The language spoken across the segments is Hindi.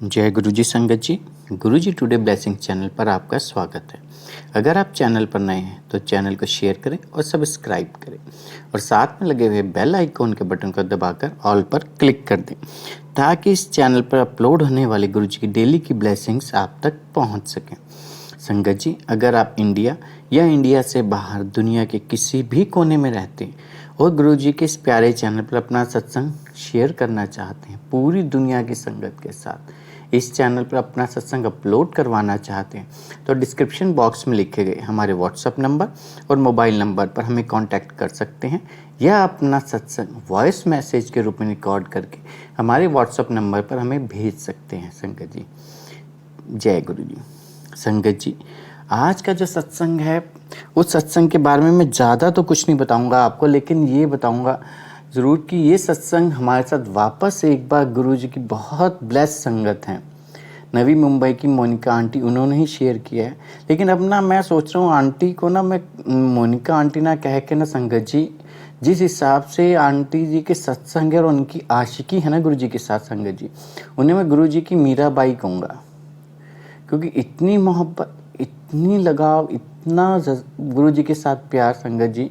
जय गुरु जी संगत जी। गुरु जी टुडे ब्लेसिंग चैनल पर आपका स्वागत है। अगर आप चैनल पर नए हैं तो चैनल को शेयर करें और सब्सक्राइब करें और साथ में लगे हुए बेल आइकॉन के बटन को दबाकर ऑल पर क्लिक कर दें ताकि इस चैनल पर अपलोड होने वाले गुरु जी की डेली की ब्लेसिंग्स आप तक पहुंच सकें। संगत जी, अगर आप इंडिया या इंडिया से बाहर दुनिया के किसी भी कोने में रहते हैं और गुरु जी के इस प्यारे चैनल पर अपना सत्संग शेयर करना चाहते हैं पूरी दुनिया की संगत के साथ, इस चैनल पर अपना सत्संग अपलोड करवाना चाहते हैं तो डिस्क्रिप्शन बॉक्स में लिखे गए हमारे व्हाट्सएप नंबर और मोबाइल नंबर पर हमें कांटेक्ट कर सकते हैं या अपना सत्संग वॉइस मैसेज के रूप में रिकॉर्ड करके हमारे व्हाट्सएप नंबर पर हमें भेज सकते हैं। संगत जी, जय गुरु जी। संगत जी, आज का जो सत्संग है उस सत्संग के बारे में मैं ज़्यादा तो कुछ नहीं बताऊंगा आपको, लेकिन ये बताऊंगा ज़रूर कि ये सत्संग हमारे साथ वापस से एक बार गुरु जी की बहुत ब्लेस संगत हैं। नवी मुंबई की मोनिका आंटी, उन्होंने ही शेयर किया है। लेकिन अब ना मैं सोच रहा हूँ आंटी को ना मैं मोनिका आंटी ना कह के ना संगत जी, जिस हिसाब से आंटी जी के सत्संग है और उनकी आशिकी है ना गुरु जी के साथ संगत जी, उन्हें मैं गुरु जी की मीराबाई कहूँगा। क्योंकि इतनी मोहब्बत, इतनी लगाव, इतना गुरु जी के साथ प्यार संगत जी,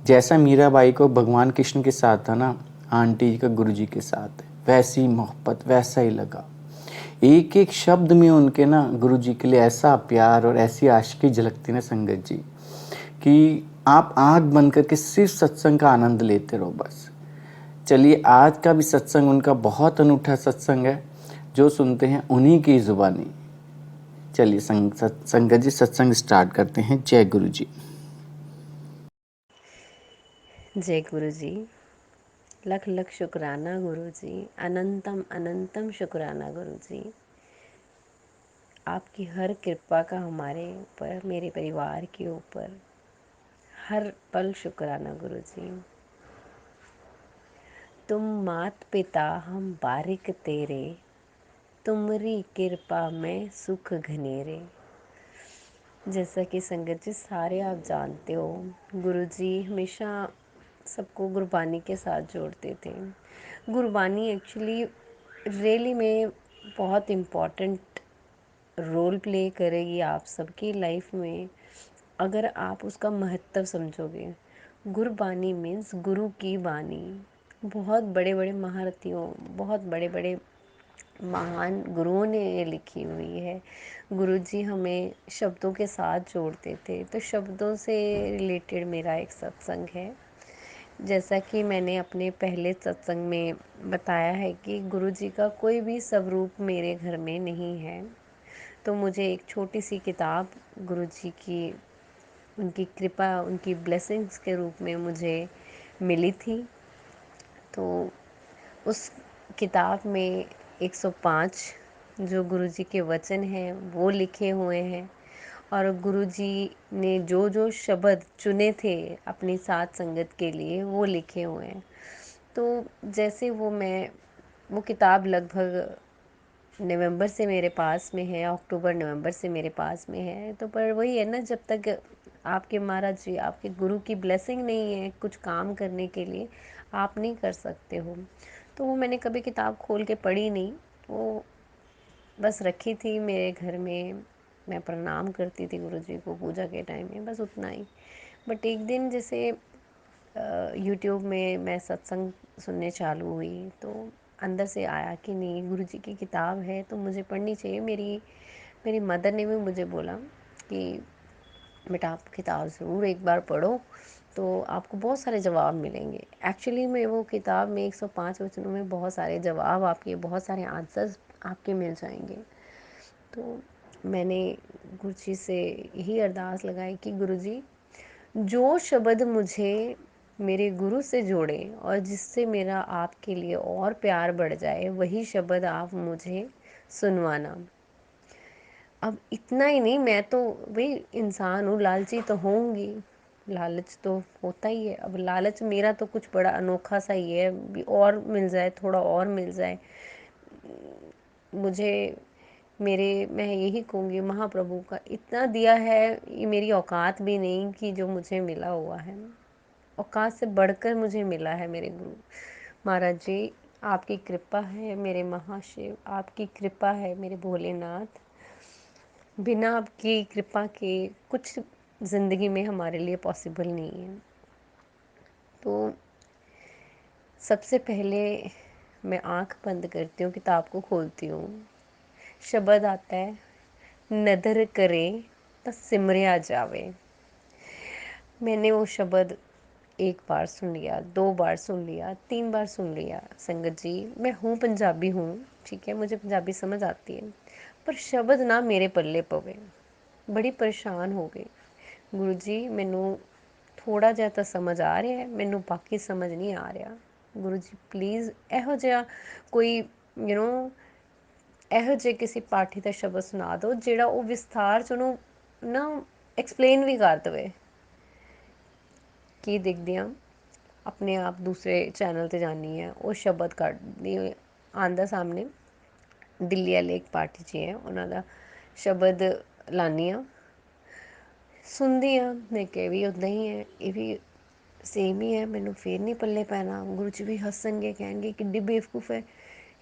जैसा मीराबाई को भगवान कृष्ण के साथ था ना, आंटी जी का गुरु जी के साथ है वैसी मोहब्बत, वैसा ही लगाव। एक एक शब्द में उनके ना गुरु जी के लिए ऐसा प्यार और ऐसी आशिकी झलकती ना संगत जी कि आप आंख बंद करके सिर्फ सत्संग का आनंद लेते रहो बस। चलिए, आज का भी सत्संग उनका बहुत अनूठा सत्संग है, जो सुनते हैं उन्हीं की जुबानी। चलिए संगत जी सत्संग स्टार्ट करते हैं। जय गुरु जी। जय गुरु जी। लख लख शुक्राना गुरु जी, अनंतम अनंतम शुक्राना गुरु जी। आपकी हर कृपा का हमारे ऊपर, मेरे परिवार के ऊपर हर पल शुक्राना गुरु जी। तुम मात पिता हम बारिक तेरे, तुमरी कृपा में सुख घनेरे। जैसा कि संगत जी सारे आप जानते हो, गुरु जी हमेशा सबको गुरबानी के साथ जोड़ते थे। गुरबानी एक्चुअली रियली में बहुत इम्पॉर्टेंट रोल प्ले करेगी आप सबकी लाइफ में, अगर आप उसका महत्व समझोगे। गुरबानी मीन्स गुरु की बानी। बहुत बड़े बड़े महारथियों, बहुत बड़े बड़े महान गुरुओं ने ये लिखी हुई है। गुरुजी हमें शब्दों के साथ जोड़ते थे, तो शब्दों से रिलेटेड मेरा एक सत्संग है। जैसा कि मैंने अपने पहले सत्संग में बताया है कि गुरुजी का कोई भी स्वरूप मेरे घर में नहीं है, तो मुझे एक छोटी सी किताब गुरुजी की, उनकी कृपा, उनकी ब्लेसिंग्स के रूप में मुझे मिली थी। तो उस किताब में 105 जो गुरुजी के वचन हैं वो लिखे हुए हैं, और गुरुजी ने जो जो शब्द चुने थे अपनी साथ संगत के लिए वो लिखे हुए हैं। तो जैसे वो किताब लगभग नवंबर से मेरे पास में है, अक्टूबर नवंबर से मेरे पास में है। तो पर वही है ना, जब तक आपके महाराज जी, आपके गुरु की ब्लेसिंग नहीं है कुछ काम करने के लिए, आप नहीं कर सकते हो। तो वो मैंने कभी किताब खोल के पढ़ी नहीं, वो बस रखी थी मेरे घर में। मैं प्रणाम करती थी गुरु जी को पूजा के टाइम में, बस उतना ही। बट एक दिन जैसे यूट्यूब में मैं सत्संग सुनने चालू हुई, तो अंदर से आया कि नहीं, गुरु जी की किताब है तो मुझे पढ़नी चाहिए। मेरी मेरी मदर ने भी मुझे बोला कि बेटा आप किताब ज़रूर एक बार पढ़ो, तो आपको बहुत सारे जवाब मिलेंगे। एक्चुअली में वो किताब में 105 वचनों में बहुत सारे जवाब आपके, बहुत सारे आंसर्स आपके मिल जाएंगे। तो मैंने गुरु जी से यही अरदास लगाई कि गुरु जी, जो शब्द मुझे मेरे गुरु से जोड़े और जिससे मेरा आपके लिए और प्यार बढ़ जाए, वही शब्द आप मुझे सुनवाना। अब इतना ही नहीं, मैं तो भाई इंसान हूँ, लालची तो होंगी, लालच तो होता ही है। अब लालच मेरा तो कुछ बड़ा अनोखा सा ही है, भी और मिल जाए, थोड़ा और मिल जाए मुझे। मैं यही कहूँगी, महाप्रभु का इतना दिया है, ये मेरी औकात भी नहीं कि जो मुझे मिला हुआ है। औकात से बढ़कर मुझे मिला है मेरे गुरु महाराज जी। आपकी कृपा है मेरे महाशिव, आपकी कृपा है मेरे भोलेनाथ। बिना आपकी कृपा के कुछ ज़िंदगी में हमारे लिए पॉसिबल नहीं है। तो सबसे पहले मैं आँख बंद करती हूँ, किताब को खोलती हूँ। शब्द आता है, नदर करे तो सिमरिया जावे। मैंने वो शब्द एक बार सुन लिया, 2 बार सुन लिया, 3 बार सुन लिया। संगत जी, मैं हूँ पंजाबी हूँ, ठीक है, मुझे पंजाबी समझ आती है, पर शब्द ना मेरे पल्ले पवे। बड़ी परेशान हो गई। गुरु जी ਮੈਨੂੰ ਥੋੜਾ ਜਿਹਾ ਤਾਂ ਸਮਝ ਆ ਰਿਹਾ ਹੈ, ਮੈਨੂੰ ਬਾਕੀ ਸਮਝ ਨਹੀਂ ਆ ਰਿਹਾ। ਗੁਰੂ ਜੀ ਪਲੀਜ਼ ਇਹੋ ਜਿਹਾ ਕੋਈ ਇਹੋ ਜਿਹੇ ਕਿਸੇ ਪਾਠੀ ਦਾ ਸ਼ਬਦ ਸੁਣਾ ਦਿਓ ਜਿਹੜਾ ਉਹ ਵਿਸਥਾਰ ਚ ਉਹਨੂੰ ਨਾ ਐਕਸਪਲੇਨ ਵੀ ਕਰ ਦੇਵੇ। ਕੀ ਦੇਖਦੇ ਹਾਂ, ਆਪਣੇ ਆਪ ਦੂਸਰੇ ਚੈਨਲ ਤੇ ਜਾਨੀ ਹੈ, ਉਹ ਸ਼ਬਦ ਕੱਢਦੀ ਆਂਦਾ ਸਾਹਮਣੇ। ਦਿੱਲੀ ਵਾਲੇ ਇੱਕ ਪਾਠੀ ਜੀ ਹੈ, ਉਹਨਾਂ ਦਾ ਸ਼ਬਦ ਲਾਨੀ ਆ, ਸੁਣਦੀ ਹਾਂ। ਮੈਂ ਕਿਹਾ ਵੀ ਉੱਦਾਂ ਹੀ ਹੈ, ਇਹ ਵੀ ਸੇਮ ਹੀ ਹੈ, ਮੈਨੂੰ ਫੇਰ ਨਹੀਂ ਪੱਲੇ ਪੈਣਾ। ਗੁਰੂ ਜੀ ਵੀ ਹੱਸਣਗੇ, ਕਹਿਣਗੇ ਕਿੱਡੀ ਬੇਵਕੂਫ ਹੈ,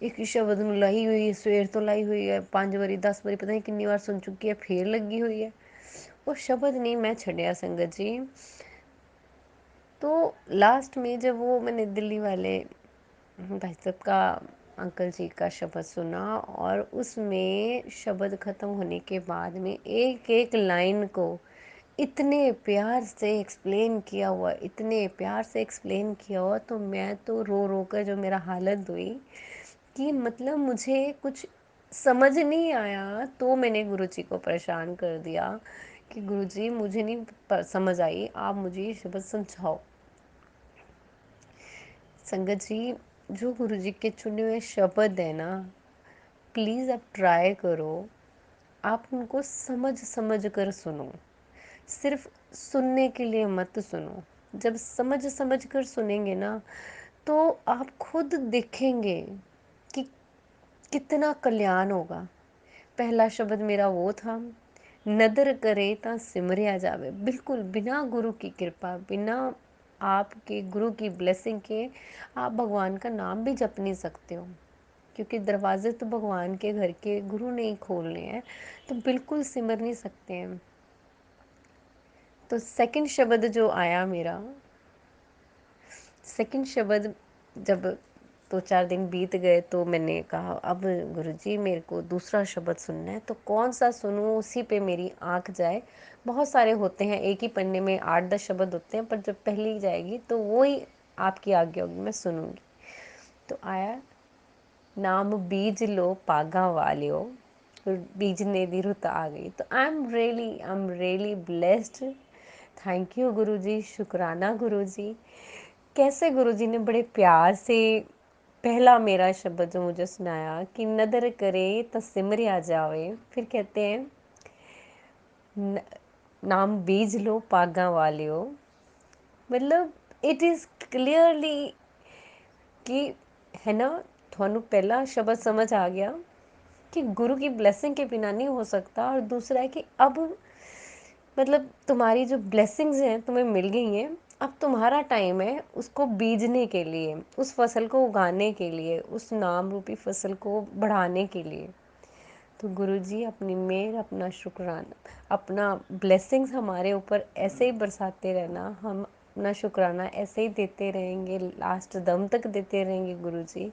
ਇੱਕ ਸ਼ਬਦ ਨੂੰ ਲਾਈ ਹੋਈ ਹੈ, ਸਵੇਰ ਤੋਂ ਲਾਈ ਹੋਈ है, 5 ਵਾਰੀ 10 ਵਾਰੀ पता नहीं कितनी बार सुन चुकी है, फिर लगी हुई है। वो शब्द नहीं मैं छड़िया संगत जी। तो लास्ट में जब वो मैंने दिल्ली वाले भाई साहब का, अंकल जी का शब्द सुना, और उसमें शब्द ख़त्म होने के बाद में एक एक लाइन को इतने प्यार से एक्सप्लेन किया हुआ, इतने प्यार से एक्सप्लेन किया हुआ, तो मैं तो रो रो कर जो मेरा हालत हुई कि मतलब मुझे कुछ समझ नहीं आया। तो मैंने गुरुजी को परेशान कर दिया कि गुरुजी मुझे नहीं समझ आई, आप मुझे ये शब्द समझाओ। संगत जी, जो गुरुजी के चुने हुए शब्द है ना, प्लीज़ आप ट्राई करो, आप उनको समझ समझ कर सुनो। सिर्फ सुनने के लिए मत सुनो। जब समझ समझ कर सुनेंगे ना, तो आप खुद देखेंगे कि कितना कल्याण होगा। पहला शब्द मेरा वो था, नदर करे ता सिमरिया जावे। बिल्कुल बिना गुरु की कृपा, बिना आपके गुरु की ब्लेसिंग के आप भगवान का नाम भी जप नहीं सकते हो, क्योंकि दरवाजे तो भगवान के घर के गुरु ने ही खोलने हैं, तो बिल्कुल सिमर नहीं सकते हैं। तो सेकंड शब्द जो आया मेरा, सेकंड शब्द जब 2-4 दिन बीत गए तो मैंने कहा अब गुरुजी मेरे को दूसरा शब्द सुनना है, तो कौन सा सुनूं, उसी पे मेरी आंख जाए। बहुत सारे होते हैं, एक ही पन्ने में 8-10 शब्द होते हैं, पर जब पहली जाएगी तो वो ही आपकी आज्ञा होगी, मैं सुनूंगी। तो आया, नाम बीज लो पागा वालियो, बीजने दी रुत आ गई। तो I am really blessed. Thank you Guruji, शुक्राना गुरुजी। कैसे गुरुजी ने बड़े प्यार से पहला मेरा शब्द जो मुझे सुनाया कि नदर करे तो सिमरिया जावे, फिर कहते हैं नाम बीज लो पागा वालियो। मतलब इट इज़ क्लियरली कि है ना, थानू पहला शब्द समझ आ गया कि गुरु की ब्लेसिंग के बिना नहीं हो सकता। और दूसरा है कि अब मतलब तुम्हारी जो ब्लेसिंग्स हैं तुम्हें मिल गई हैं, अब तुम्हारा टाइम है उसको बीजने के लिए, उस फसल को उगाने के लिए, उस नाम रूपी फसल को बढ़ाने के लिए। तो गुरुजी अपनी मेहर, अपना शुक्राना, अपना ब्लेसिंग्स हमारे ऊपर ऐसे ही बरसाते रहना, हम अपना शुक्राना ऐसे ही देते रहेंगे, लास्ट दम तक देते रहेंगे गुरुजी।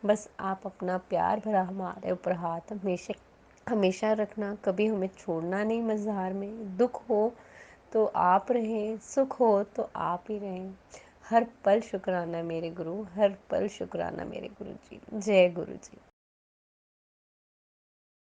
बस आप अपना प्यार भरा हमारे ऊपर हाथ हमेशा हमेशा रखना, कभी हमें छोड़ना नहीं मज़ार में। दुख हो तो आप रहें, सुख हो तो आप ही रहें। हर पल शुक्राना मेरे गुरु, हर पल शुक्राना मेरे गुरु जी। जय गुरु जी।